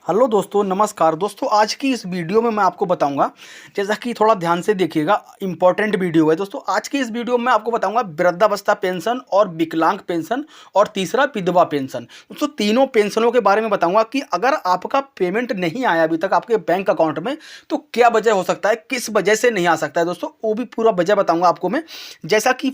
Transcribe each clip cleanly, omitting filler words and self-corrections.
Hello दोस्तों, नमस्कार दोस्तों। आज की इस वीडियो में मैं आपको बताऊंगा, जैसा कि थोड़ा ध्यान से देखिएगा, इंपॉर्टेंट वीडियो है दोस्तों। आज की इस वीडियो में मैं आपको बताऊंगा वृद्धावस्था पेंशन और विकलांग पेंशन और तीसरा विधवा पेंशन। दोस्तों तीनों पेंशनों के बारे में बताऊंगा कि अगर आपका पेमेंट नहीं आया अभी तक आपके बैंक अकाउंट में तो क्या वजह हो सकता है, किस वजह से नहीं आ सकता है दोस्तों, वो भी पूरा वजह बताऊंगा आपको मैं। जैसा कि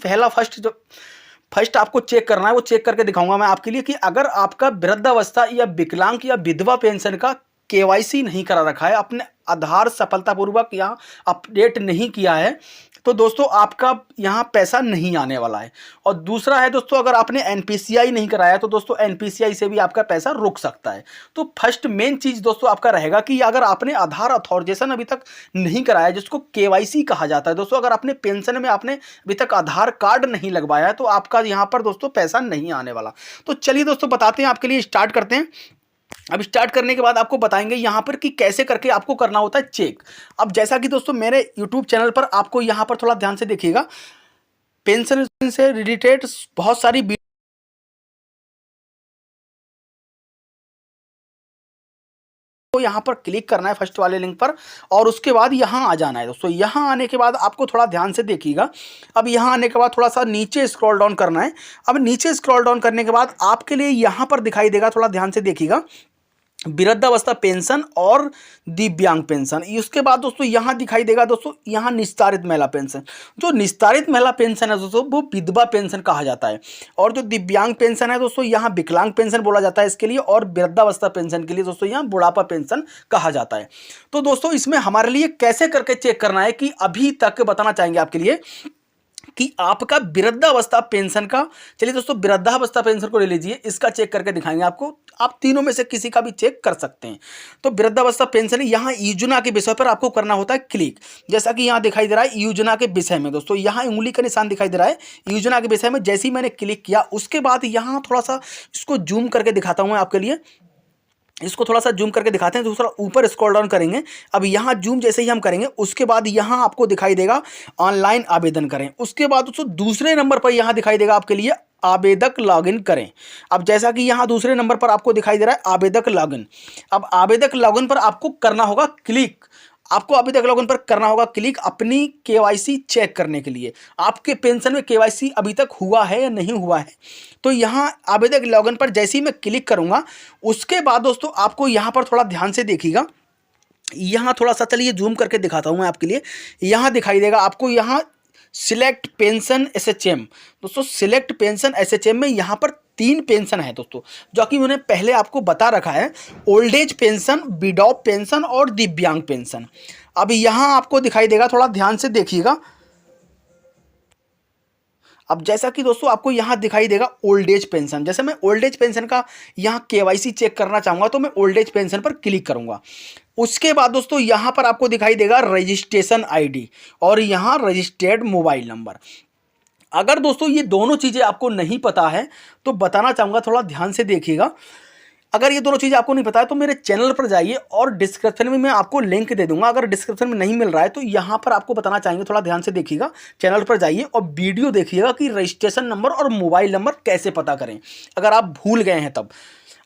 फर्स्ट आपको चेक करना है, वो चेक करके दिखाऊंगा मैं आपके लिए कि अगर आपका वृद्धावस्था या विकलांग या विधवा पेंशन का केवाईसी नहीं करा रखा है, अपने आधार सफलतापूर्वक यहाँ अपडेट नहीं किया है, तो दोस्तों आपका यहाँ पैसा नहीं आने वाला है। और दूसरा है दोस्तों, अगर आपने एनपीसीआई नहीं कराया तो दोस्तों एनपीसीआई से भी आपका पैसा रुक सकता है। तो फर्स्ट मेन चीज़ दोस्तों आपका रहेगा कि अगर आपने आधार अथॉराइजेशन अभी तक नहीं कराया, जिसको केवाईसी कहा जाता है दोस्तों, अगर आपने पेंशन में आपने अभी तक आधार कार्ड नहीं लगवाया है तो आपका यहाँ पर दोस्तों पैसा नहीं आने वाला। तो चलिए दोस्तों बताते हैं आपके लिए, स्टार्ट करते हैं। अब स्टार्ट करने के बाद आपको बताएंगे यहाँ पर कि कैसे करके आपको करना होता है चेक। अब जैसा कि दोस्तों मेरे यूट्यूब चैनल पर आपको यहाँ पर थोड़ा ध्यान से देखिएगा, पेंशन से रिलेटेड बहुत सारी तो यहाँ पर क्लिक करना है फर्स्ट वाले लिंक पर और उसके बाद यहाँ आ जाना है दोस्तों। यहाँ आने के बाद आपको थोड़ा ध्यान से देखिएगा। अब यहाँ आने के बाद थोड़ा सा नीचे स्क्रॉल डाउन करना है। अब नीचे स्क्रॉल डाउन करने के बाद आपके लिए यहाँ पर दिखाई देगा, थोड़ा ध्यान से देखिएगा, वृद्धावस्था पेंशन और दिव्यांग पेंशन। उसके बाद दोस्तों यहाँ दिखाई देगा दोस्तों, यहाँ निस्तारित महिला पेंशन। जो निस्तारित महिला पेंशन है दोस्तों वो विधवा पेंशन कहा जाता है, और जो दिव्यांग पेंशन है दोस्तों यहाँ विकलांग पेंशन बोला जाता है इसके लिए, और वृद्धावस्था पेंशन के लिए दोस्तों यहाँ बुढ़ापा पेंशन कहा जाता है। तो दोस्तों इसमें हमारे लिए कैसे करके चेक करना है कि अभी तक बताना चाहेंगे आपके लिए कि आपका वृद्धावस्था पेंशन का, चलिए दोस्तों वृद्धावस्था पेंशन को ले लीजिए, इसका चेक करके दिखाएंगे आपको। आप तीनों में से किसी का भी चेक कर सकते हैं। तो वृद्धावस्था पेंशन यहाँ योजना के विषय पर आपको करना होता है क्लिक। जैसा कि यहाँ दिखाई दे रहा है योजना के विषय में दोस्तों, यहाँ उंगली का निशान दिखाई दे रहा है योजना के विषय में। जैसे ही मैंने क्लिक किया उसके बाद यहाँ थोड़ा सा इसको जूम करके दिखाता हूँ मैं आपके लिए, इसको थोड़ा सा जूम करके दिखाते हैं। दूसरा ऊपर स्क्रॉल डाउन करेंगे। अब यहाँ जूम जैसे ही हम करेंगे उसके बाद यहाँ आपको दिखाई देगा ऑनलाइन आवेदन करें। उसके बाद दोस्तों दूसरे नंबर पर यहाँ दिखाई देगा आपके लिए आवेदक लॉगिन करें। अब जैसा कि यहाँ दूसरे नंबर पर आपको दिखाई दे रहा है आवेदक लॉगिन। अब आवेदक लॉगिन पर आपको करना होगा क्लिक। आपको अभी तक लॉगिन पर करना होगा क्लिक अपनी केवाईसी चेक करने के लिए, आपके पेंशन में केवाईसी अभी तक हुआ है या नहीं हुआ है। तो यहाँ आवेदक लॉगिन पर जैसे ही मैं क्लिक करूँगा उसके बाद दोस्तों आपको यहाँ पर थोड़ा ध्यान से देखिएगा, यहाँ थोड़ा सा चलिए जूम करके दिखाता हूँ मैं आपके लिए। यहाँ दिखाई देगा आपको, यहाँ सिलेक्ट पेंशन एसएचएम। दोस्तों सिलेक्ट पेंशन एसएचएम में यहाँ पर 3 पेंशन है दोस्तों, जो कि मैंने पहले आपको बता रखा है, old age pension, window pension और दिव्यांग पेंशन। अब यहाँ आपको दिखाई देगा, थोड़ा ध्यान से देखिएगा। अब जैसा कि दोस्तों आपको यहाँ दिखाई देगा ओल्ड एज पेंशन, जैसे मैं ओल्ड एज पेंशन का यहाँ केवाईसी चेक करना चाहूँगा तो मैं ओल्ड एज पेंशन पर क्लिक करूँगा। उसके बाद दोस्तों यहाँ पर आपको दिखाई देगा रजिस्ट्रेशन आईडी और यहाँ रजिस्टर्ड मोबाइल नंबर। अगर दोस्तों ये दोनों चीज़ें आपको नहीं पता है तो बताना चाहूँगा, थोड़ा ध्यान से देखिएगा। अगर ये दोनों चीज़ें आपको नहीं पता है तो मेरे चैनल पर जाइए और डिस्क्रिप्शन में मैं आपको लिंक दे दूंगा। अगर डिस्क्रिप्शन में नहीं मिल रहा है तो यहाँ पर आपको बताना चाहेंगे, थोड़ा ध्यान से देखिएगा, चैनल पर जाइए और वीडियो देखिएगा कि रजिस्ट्रेशन नंबर और मोबाइल नंबर कैसे पता करें अगर आप भूल गए हैं तब।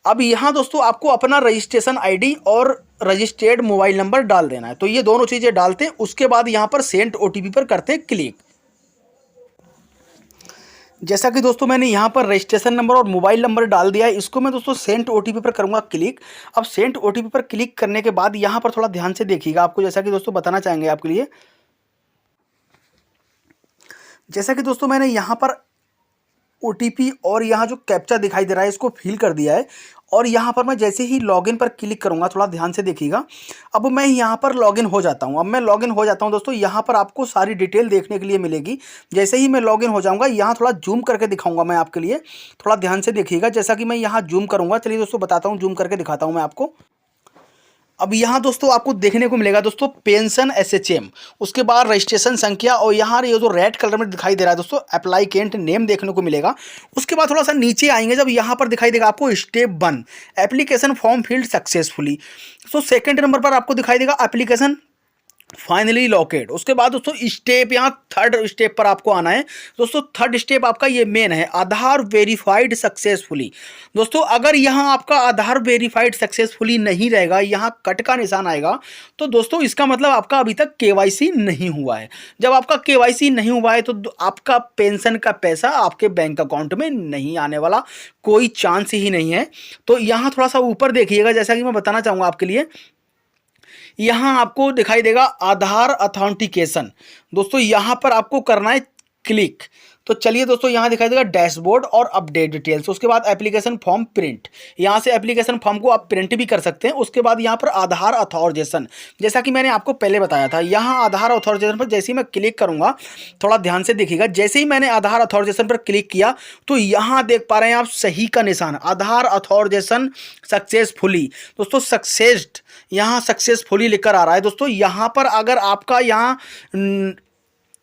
अब यहाँ दोस्तों आपको अपना रजिस्ट्रेशन आईडी और रजिस्टर्ड मोबाइल नंबर डाल देना है। तो ये दोनों चीज़ें डालते हैं, उसके बाद यहाँ पर सेंड ओटीपी पर करते हैं क्लिक। जैसा कि दोस्तों मैंने यहाँ पर रजिस्ट्रेशन नंबर और मोबाइल नंबर डाल दिया है, इसको मैं दोस्तों सेंड ओटीपी पर करूँगा क्लिक। अब सेंड ओटीपी पर क्लिक करने के बाद यहाँ पर थोड़ा ध्यान से देखिएगा, आपको जैसा कि दोस्तों बताना चाहेंगे आपके लिए, जैसा कि दोस्तों मैंने यहाँ पर ओटीपी और यहाँ जो कैप्चा दिखाई दे रहा है इसको फिल कर दिया है। और यहाँ पर मैं जैसे ही लॉगिन पर क्लिक करूँगा, थोड़ा ध्यान से देखिएगा, अब मैं यहाँ पर लॉगिन हो जाता हूँ। अब मैं लॉगिन हो जाता हूँ दोस्तों, यहाँ पर आपको सारी डिटेल देखने के लिए मिलेगी। जैसे ही मैं लॉगिन हो जाऊँगा, यहाँ थोड़ा जूम करके दिखाऊँगा मैं आपके लिए, थोड़ा ध्यान से देखिएगा। जैसा कि मैं यहाँ जूम करूँगा, चलिए दोस्तों बताता हूँ, जूम करके दिखाता हूँ मैं आपको। अब यहाँ दोस्तों आपको देखने को मिलेगा दोस्तों पेंशन एसएचएम, उसके बाद रजिस्ट्रेशन संख्या, और यहाँ ये जो रेड कलर में दिखाई दे रहा है दोस्तों एप्लीकेंट नेम देखने को मिलेगा। उसके बाद थोड़ा सा नीचे आएंगे, जब यहाँ पर दिखाई देगा आपको step 1 application form field successfully. So second number पर आपको दिखाई देगा एप्लीकेशन फाइनली लॉकेट। उसके बाद दोस्तों स्टेप, यहाँ थर्ड स्टेप पर आपको आना है। दोस्तों थर्ड स्टेप आपका ये मेन है, आधार वेरीफाइड सक्सेसफुली। दोस्तों अगर यहाँ आपका आधार वेरीफाइड सक्सेसफुली नहीं रहेगा, यहाँ कट का निशान आएगा, तो दोस्तों इसका मतलब आपका अभी तक केवाईसी नहीं हुआ है। जब आपका केवाईसी नहीं हुआ है तो आपका पेंशन का पैसा आपके बैंक अकाउंट में नहीं आने वाला, कोई चांस ही नहीं है। तो यहाँ थोड़ा सा ऊपर देखिएगा, जैसा कि मैं बताना चाहूँगा आपके लिए, यहां आपको दिखाई देगा आधार अथेंटिकेशन। दोस्तों यहां पर आपको करना है क्लिक। तो चलिए दोस्तों, यहां दिखाई देगा डैशबोर्ड और अपडेट डिटेल्स। उसके बाद एप्लीकेशन फॉर्म प्रिंट, यहां से एप्लीकेशन फॉर्म को आप प्रिंट भी कर सकते हैं। उसके बाद यहां पर आधार अथॉराइजेशन, जैसा कि मैंने आपको पहले बताया था, यहां आधार अथॉराइजेशन पर जैसे ही मैं क्लिक करूंगा, थोड़ा ध्यान से देखिएगा, जैसे ही मैंने आधार अथॉराइजेशन पर क्लिक किया तो यहां देख पा रहे हैं आप सही का निशान, आधार अथॉराइजेशन सक्सेसफुली। दोस्तों सक्सेस्ड, यहाँ सक्सेसफुली लिखकर आ रहा है। दोस्तों यहाँ पर अगर आपका यहाँ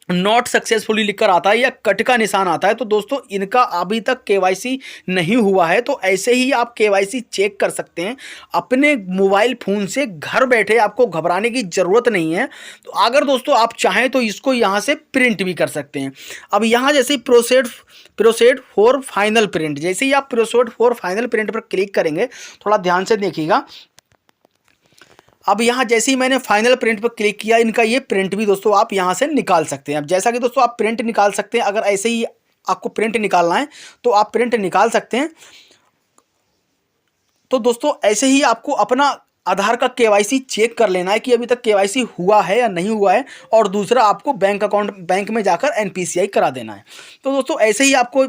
नॉट सक्सेसफुली लिखकर आता है या कट का निशान आता है, तो दोस्तों इनका अभी तक केवाईसी नहीं हुआ है। तो ऐसे ही आप केवाईसी चेक कर सकते हैं अपने मोबाइल फ़ोन से घर बैठे, आपको घबराने की ज़रूरत नहीं है। तो अगर दोस्तों आप चाहें तो इसको यहाँ से प्रिंट भी कर सकते हैं। अब यहाँ जैसे प्रोसेड फॉर फाइनल प्रिंट, जैसे ही आप प्रोसेड फॉर फाइनल प्रिंट पर क्लिक करेंगे, थोड़ा ध्यान से देखिएगा। अब यहाँ जैसे ही मैंने फाइनल प्रिंट पर क्लिक किया, इनका ये प्रिंट भी दोस्तों आप यहाँ से निकाल सकते हैं। अब जैसा कि दोस्तों आप प्रिंट निकाल सकते हैं, अगर ऐसे ही आपको प्रिंट निकालना है तो आप प्रिंट निकाल सकते हैं। तो दोस्तों ऐसे ही आपको अपना आधार का केवाईसी चेक कर लेना है कि अभी तक केवाईसी हुआ है या नहीं हुआ है, और दूसरा आपको बैंक में जाकर एनपीसीआई करा देना है। तो दोस्तों ऐसे ही आपको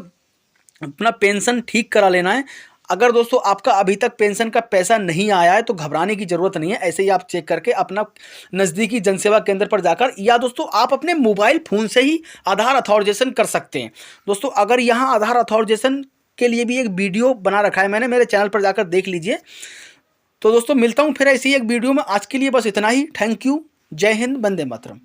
अपना पेंशन ठीक करा लेना है। अगर दोस्तों आपका अभी तक पेंशन का पैसा नहीं आया है तो घबराने की ज़रूरत नहीं है, ऐसे ही आप चेक करके अपना नज़दीकी जनसेवा केंद्र पर जाकर, या दोस्तों आप अपने मोबाइल फ़ोन से ही आधार अथॉराइजेशन कर सकते हैं। दोस्तों अगर यहाँ आधार अथॉराइजेशन के लिए भी एक वीडियो बना रखा है मैंने, मेरे चैनल पर जाकर देख लीजिए। तो दोस्तों मिलता हूँ फिर ऐसी एक वीडियो में, आज के लिए बस इतना ही। थैंक यू, जय हिंद, वंदे मातरम।